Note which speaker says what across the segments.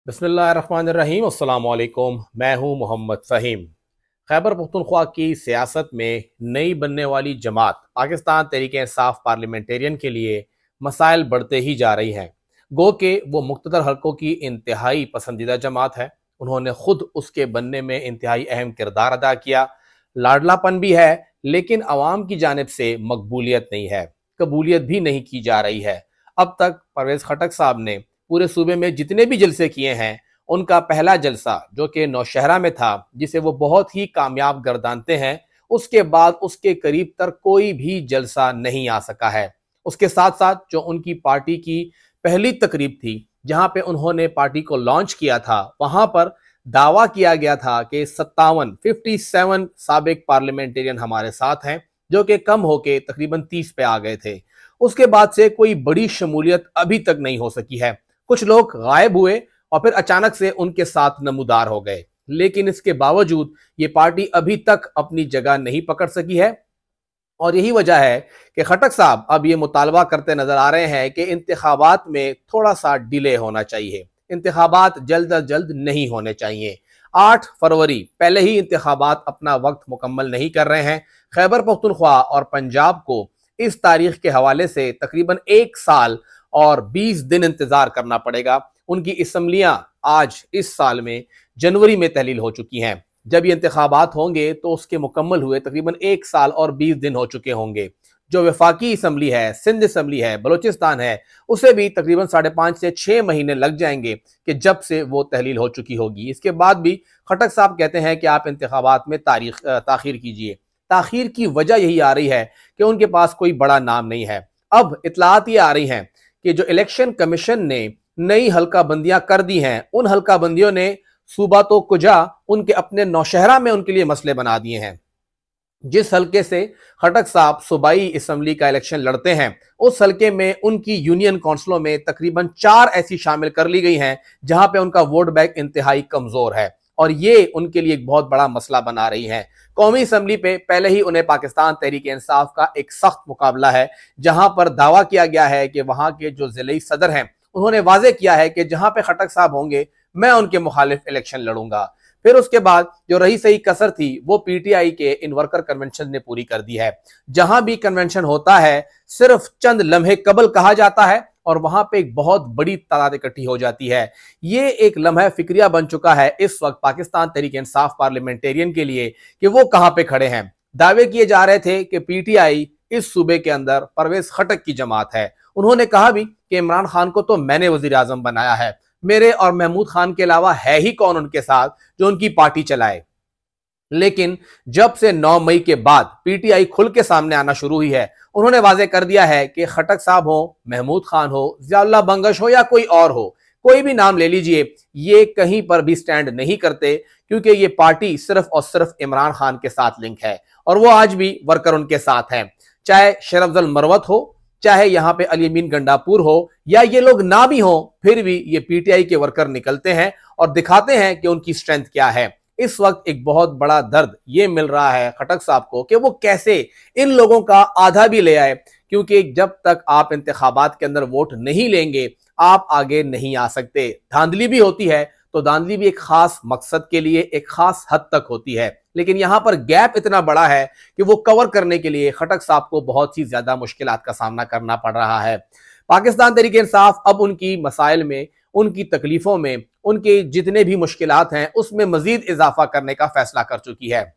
Speaker 1: बिस्मिल्लाहिर्रहमानिर्रहीम अस्सलाम वालेकुम। मैं हूं मोहम्मद फ़हीम। खैबर पख्तूनख्वा की सियासत में नई बनने वाली जमात पाकिस्तान तहरीक-ए-इंसाफ पार्लियामेंटेरियन के लिए मसाइल बढ़ते ही जा रही हैं। गो के वो मुख्तदर हल्कों की इंतहाई पसंदीदा जमात है। उन्होंने खुद उसके बनने में इंतहाई अहम किरदार अदा किया। लाडलापन भी है, लेकिन अवाम की जानिब से मकबूलियत नहीं है, कबूलियत भी नहीं की जा रही है। अब तक परवेज़ खटक साहब ने पूरे सूबे में जितने भी जलसे किए हैं, उनका पहला जलसा जो कि नौशहरा में था, जिसे वो बहुत ही कामयाब गर्दानते हैं, उसके बाद उसके करीब तर कोई भी जलसा नहीं आ सका है। उसके साथ साथ जो उनकी पार्टी की पहली तकरीब थी, जहां पे उन्होंने पार्टी को लॉन्च किया था, वहां पर दावा किया गया था कि 57 साबिक पार्लियामेंटेरियन हमारे साथ हैं, जो कि कम होके तकरीबन 30 पे आ गए थे। उसके बाद से कोई बड़ी शमूलियत अभी तक नहीं हो सकी है। कुछ लोग गायब हुए और फिर अचानक से उनके साथ नमूदार हो गए, लेकिन इसके बावजूद ये पार्टी अभी तक अपनी जगह नहीं पकड़ सकी है। और यही वजह है कि खटक साहब अब ये मुतालबा करते नजर आ रहे हैं कि इंतखाबात में थोड़ा सा डिले होना चाहिए, इंतखाबात जल्द अज जल्द नहीं होने चाहिए। 8 फरवरी पहले ही इंतखाबात अपना वक्त मुकम्मल नहीं कर रहे हैं। खैबर पख्तूनख्वा और पंजाब को इस तारीख के हवाले से तकरीबन 1 साल और 20 दिन इंतजार करना पड़ेगा। उनकी असम्बलियां आज इस साल में जनवरी में तहलील हो चुकी हैं। जब ये इंतखाबात होंगे तो उसके मुकम्मल हुए तकरीबन 1 साल और 20 दिन हो चुके होंगे। जो वफाकी असम्बली है, सिंध असम्बली है, बलोचिस्तान है, उसे भी तकरीबन 5.5 से 6 महीने लग जाएंगे कि जब से वो तहलील हो चुकी होगी। इसके बाद भी खटक साहब कहते हैं कि आप इंतखाबात में ताखीर कीजिए। ताखीर की वजह यही आ रही है कि उनके पास कोई बड़ा नाम नहीं है। अब इतलात ये आ रही हैं कि जो इलेक्शन कमीशन ने नई हल्का बंदियां कर दी हैं, उन हल्का बंदियों ने सूबा तो कुजा उनके अपने नौशहरा में उनके लिए मसले बना दिए हैं। जिस हल्के से खटक साहब सूबाई असम्बली का इलेक्शन लड़ते हैं, उस हल्के में उनकी यूनियन काउंसिलों में तकरीबन 4 ऐसी शामिल कर ली गई हैं जहां पे उनका वोट बैंक इंतहाई कमजोर है, और ये उनके लिए एक बहुत बड़ा मसला बना रही है। कौमी असम्बली पे पहले ही उन्हें पाकिस्तान तहरीक इंसाफ का एक सख्त मुकाबला है, जहां पर दावा किया गया है कि वहां के जो जिले सदर हैं, उन्होंने वाजे किया है कि जहां पे खटक साहब होंगे मैं उनके मुखालिफ इलेक्शन लड़ूंगा। फिर उसके बाद जो रही सही कसर थी वो पीटीआई के इन वर्कर कन्वेंशन ने पूरी कर दी है। जहां भी कन्वेंशन होता है, सिर्फ चंद लम्हे कबल कहा जाता है और वहां पे एक बहुत बड़ी तादाद इकट्ठी हो जाती है। ये एक लम्हा फिक्रिया बन चुका है इस वक्त पाकिस्तान तहरीक इंसाफ पार्लियामेंटेरियन के लिए कि वो कहां पे खड़े हैं। दावे किए जा रहे थे कि पीटीआई इस सूबे के अंदर परवेज खटक की जमात है। उन्होंने कहा भी कि इमरान खान को तो मैंने वजीर आजम बनाया है, मेरे और महमूद खान के अलावा है ही कौन उनके साथ जो उनकी पार्टी चलाए। लेकिन जब से 9 मई के बाद पीटीआई खुल के सामने आना शुरू हुई है, उन्होंने वाजे कर दिया है कि खटक साहब हो, महमूद खान हो, ज़ियाउल्लाह बंगश हो या कोई और हो, कोई भी नाम ले लीजिए, ये कहीं पर भी स्टैंड नहीं करते, क्योंकि ये पार्टी सिर्फ और सिर्फ इमरान खान के साथ लिंक है और वो आज भी वर्कर उनके साथ हैं। चाहे शरफ अफजल मरवत हो, चाहे यहां पे अली अमीन गंडापुर हो, या ये लोग ना भी हो, फिर भी ये पीटीआई के वर्कर निकलते हैं और दिखाते हैं कि उनकी स्ट्रेंथ क्या है। इस वक्त एक बहुत बड़ा दर्द ये मिल रहा है खटक साहब को कि वो कैसे इन लोगों का आधा भी ले आए, क्योंकि जब तक आप इंतखाबात के अंदर वोट नहीं लेंगे आप आगे नहीं आ सकते। धांधली भी होती है तो धांधली भी एक खास मकसद के लिए एक खास हद तक होती है, लेकिन यहां पर गैप इतना बड़ा है कि वो कवर करने के लिए खटक साहब को बहुत ही ज्यादा मुश्किलात का सामना करना पड़ रहा है। पाकिस्तान तहरीक इंसाफ अब उनकी मसाइल में, उनकी तकलीफों में, उनके जितने भी मुश्किलात हैं उसमें मजीद इजाफा करने का फैसला कर चुकी है।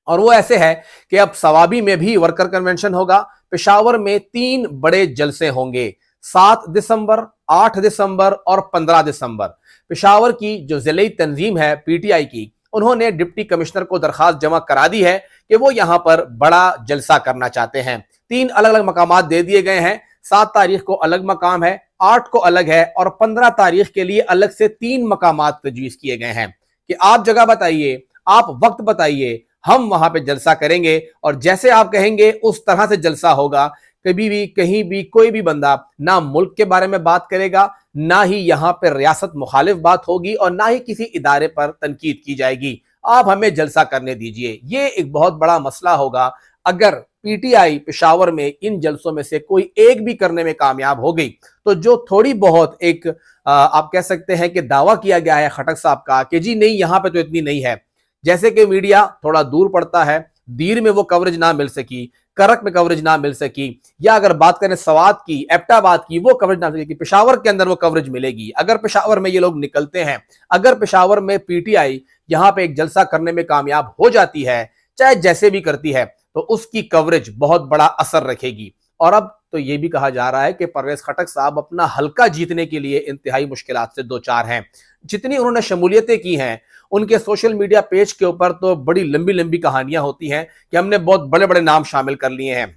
Speaker 1: और वो ऐसे है कि अब सवाबी में भी वर्कर कन्वेंशन होगा। पेशावर में 3 बड़े जलसे होंगे, 7 दिसंबर, 8 दिसंबर और 15 दिसंबर। पेशावर की जो जिले तंजीम है पीटीआई की, उन्होंने डिप्टी कमिश्नर को दरखास्त जमा करा दी है कि वो यहां पर बड़ा जलसा करना चाहते हैं। 3 अलग अलग मकामात दे दिए गए हैं। 7 तारीख को अलग मकाम है, 8 को अलग है और 15 तारीख के लिए अलग से 3 मकामात तजवीज किए गए हैं कि आप जगह बताइए, आप वक्त बताइए, हम वहां पे जलसा करेंगे और जैसे आप कहेंगे उस तरह से जलसा होगा। कभी भी कहीं भी कोई भी बंदा ना मुल्क के बारे में बात करेगा, ना ही यहां पर रियासत मुखालिफ बात होगी और ना ही किसी इदारे पर तनकीद की जाएगी। आप हमें जलसा करने दीजिए। ये एक बहुत बड़ा मसला होगा अगर पीटीआई पेशावर में इन जलसों में से कोई एक भी करने में कामयाब हो गई तो जो थोड़ी बहुत एक आप कह सकते हैं कि दावा किया गया है खटक साहब का कि जी नहीं यहां पे तो इतनी नहीं है, जैसे कि मीडिया थोड़ा दूर पड़ता है, दीर में वो कवरेज ना मिल सकी, करक में कवरेज ना मिल सकी, या अगर बात करें सवात की, एबटाबाद की, वो कवरेज ना मिल सकी, पेशावर के अंदर वो कवरेज मिलेगी। अगर पेशावर में ये लोग निकलते हैं, अगर पेशावर में पीटीआई यहां पे एक जलसा करने में कामयाब हो जाती है, चाहे जैसे भी करती है, तो उसकी कवरेज बहुत बड़ा असर रखेगी। और अब तो यह भी कहा जा रहा है कि परवेज खटक साहब अपना हल्का जीतने के लिए इंतहाई मुश्किलात से दो चार हैं। जितनी उन्होंने शमूलियतें की हैं, उनके सोशल मीडिया पेज के ऊपर तो बड़ी लंबी लंबी कहानियां होती हैं कि हमने बहुत बड़े बड़े नाम शामिल कर लिए हैं,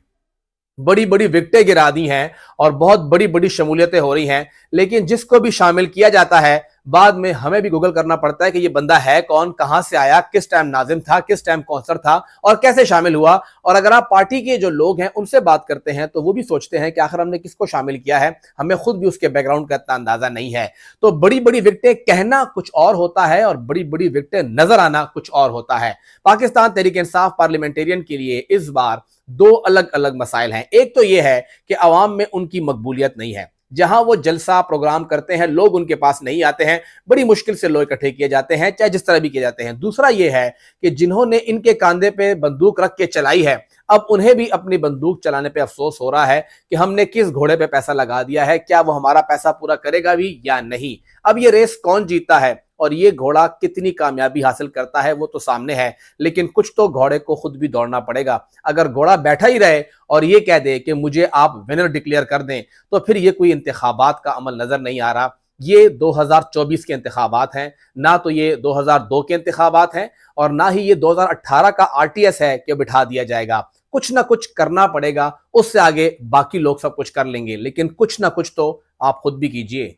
Speaker 1: बड़ी बड़ी विकटें गिरा दी हैं और बहुत बड़ी बड़ी शमूलियतें हो रही हैं। लेकिन जिसको भी शामिल किया जाता है, बाद में हमें भी गूगल करना पड़ता है कि ये बंदा है कौन, कहां से आया, किस टाइम नाजिम था, किस टाइम कौंसर था और कैसे शामिल हुआ। और अगर आप पार्टी के जो लोग हैं उनसे बात करते हैं तो वो भी सोचते हैं कि आखिर हमने किसको शामिल किया है, हमें खुद भी उसके बैकग्राउंड का इतना अंदाजा नहीं है। तो बड़ी बड़ी विकटें कहना कुछ और होता है और बड़ी बड़ी विकटें नजर आना कुछ और होता है। पाकिस्तान तहरीक इंसाफ पार्लियामेंटेरियन के लिए इस बार दो अलग अलग मसाइल हैं। एक तो यह है कि अवाम में उनकी मकबूलियत नहीं है, जहां वो जलसा प्रोग्राम करते हैं लोग उनके पास नहीं आते हैं, बड़ी मुश्किल से लोग इकट्ठे किए जाते हैं, चाहे जिस तरह भी किए जाते हैं। दूसरा यह है कि जिन्होंने इनके कांधे पे बंदूक रख के चलाई है, अब उन्हें भी अपनी बंदूक चलाने पे अफसोस हो रहा है कि हमने किस घोड़े पे पैसा लगा दिया है, क्या वो हमारा पैसा पूरा करेगा भी या नहीं। अब ये रेस कौन जीतता है और ये घोड़ा कितनी कामयाबी हासिल करता है वो तो सामने है, लेकिन कुछ तो घोड़े को खुद भी दौड़ना पड़ेगा। अगर घोड़ा बैठा ही रहे और ये कह दे कि मुझे आप विनर डिक्लेयर कर दें, तो फिर ये कोई इंतखाबात का अमल नजर नहीं आ रहा। ये 2024 के इंतखाबात हैं, ना तो ये 2002 के इंतखाबात हैं और ना ही ये 2018 का आरटीएस है कि बिठा दिया जाएगा। कुछ ना कुछ करना पड़ेगा, उससे आगे बाकी लोग सब कुछ कर लेंगे, लेकिन कुछ ना कुछ तो आप खुद भी कीजिए।